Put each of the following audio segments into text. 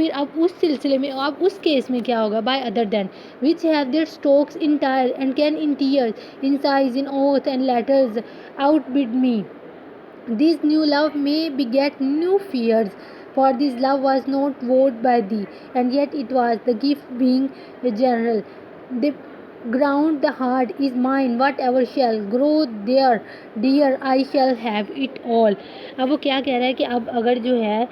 फिर अब उस सिलसिले में, अब उस केस में क्या होगा, by other than which have their stokes in tier and can in tears in size in oath and letters outbid me. This new love may beget new fears, for this love was not vowed by thee, and yet it was the gift being general. The ground, the heart is mine, whatever shall grow there, dear, I shall have it all. अब वो क्या कह रहा है कि अब अगर जो है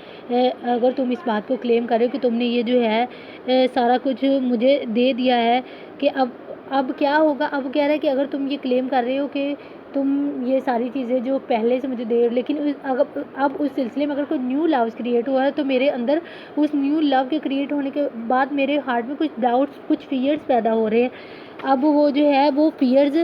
अगर तुम इस बात को क्लेम कर रहे हो कि तुमने ये जो है सारा कुछ मुझे दे दिया है, कि अब क्या होगा। अब कह रहा है कि अगर तुम ये क्लेम कर रहे हो कि तुम ये सारी चीज़ें जो पहले से मुझे दे, लेकिन अगर अब उस सिलसिले में अगर कोई न्यू लव क्रिएट हुआ है, तो मेरे अंदर उस न्यू लव के क्रिएट होने के बाद मेरे हार्ट में कुछ डाउट्स, कुछ फियर्स पैदा हो रहे हैं। अब वो जो है वो फियर्स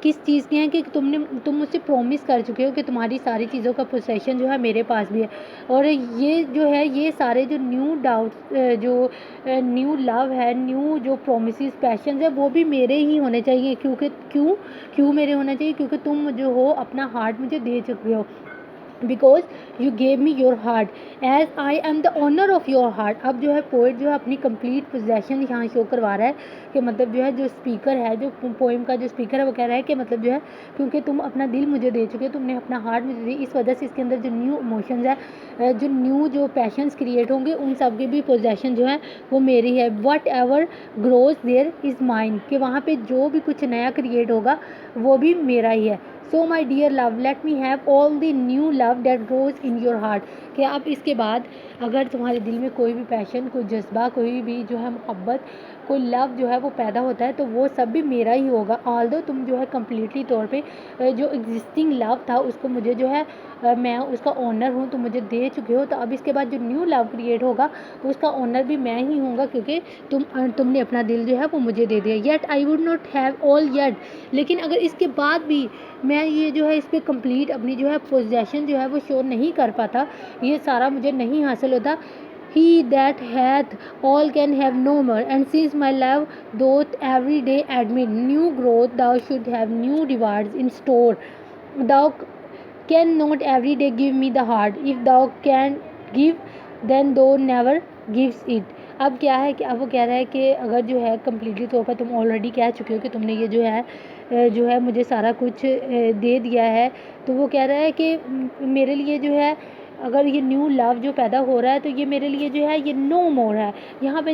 किस चीज़ के हैं कि तुम मुझसे प्रॉमिस कर चुके हो कि तुम्हारी सारी चीज़ों का पोसेशन जो है मेरे पास भी है, और ये जो है ये सारे जो न्यू डाउट्स, जो न्यू लव है, न्यू जो प्रोमिस पैशन है, वो भी मेरे ही होने चाहिए। क्योंकि क्यों मेरे होना चाहिए? क्योंकि तुम जो हो अपना हार्ट मुझे दे चुके हो, because you gave me your heart as I am the owner of your heart. अब जो है पोइट जो है अपनी कंप्लीट पोजेशन यहाँ शो करवा रहा है कि मतलब जो है जो स्पीकर है, जो पोइम का जो स्पीकर है, वो कह रहा है कि मतलब जो है क्योंकि तुम अपना दिल मुझे दे चुके हो, तुमने अपना हार्ट मुझे दी, इस वजह से इसके अंदर जो न्यू इमोशंस है, जो न्यू जो पैशंस क्रिएट होंगे, उन सब की भी पोजेशन जो है वो मेरी है। Whatever grows there is mind, कि वहाँ पे जो भी कुछ नया क्रिएट होगा वो भी मेरा ही है। So my dear love, let me have all the new love date grows in your heart. कि अब इसके बाद अगर तुम्हारे दिल में कोई भी पैशन, कोई जज्बा, कोई भी जो है मोहब्बत, कोई लव जो है वो पैदा होता है, तो वो सब भी मेरा ही होगा। ऑल्दो तुम जो है कम्प्लीटली तौर पे जो एग्जिस्टिंग लव था उसको मुझे जो है मैं उसका ओनर हूँ, तो मुझे दे चुके हो, तो अब इसके बाद जो न्यू लव क्रिएट होगा उसका ओनर भी मैं ही हूँगा, क्योंकि तुमने अपना दिल जो है वो मुझे दे दिया। Yet I would not have all yet, लेकिन अगर इसके बाद भी मैं ये जो है इस पर कंप्लीट अपनी जो है पोजेशन जो है वो शो नहीं कर पाता, ये सारा मुझे नहीं हासिल होता। He that hath all can have no more, and since my love doth every day admit new growth, thou should have new rewards in store. Thou can not every day give me the heart. If thou can give, then thou never gives it. अब क्या है कि अब वो कह रहा है कि अगर जो है कम्प्लीटली तौर पर तुम ऑलरेडी कह चुके हो कि तुमने ये जो है मुझे सारा कुछ दे दिया है, तो वो कह रहा है कि मेरे लिए जो है अगर ये न्यू लव जो पैदा हो रहा है, तो ये मेरे लिए जो है ये नो मोर है। यहाँ पे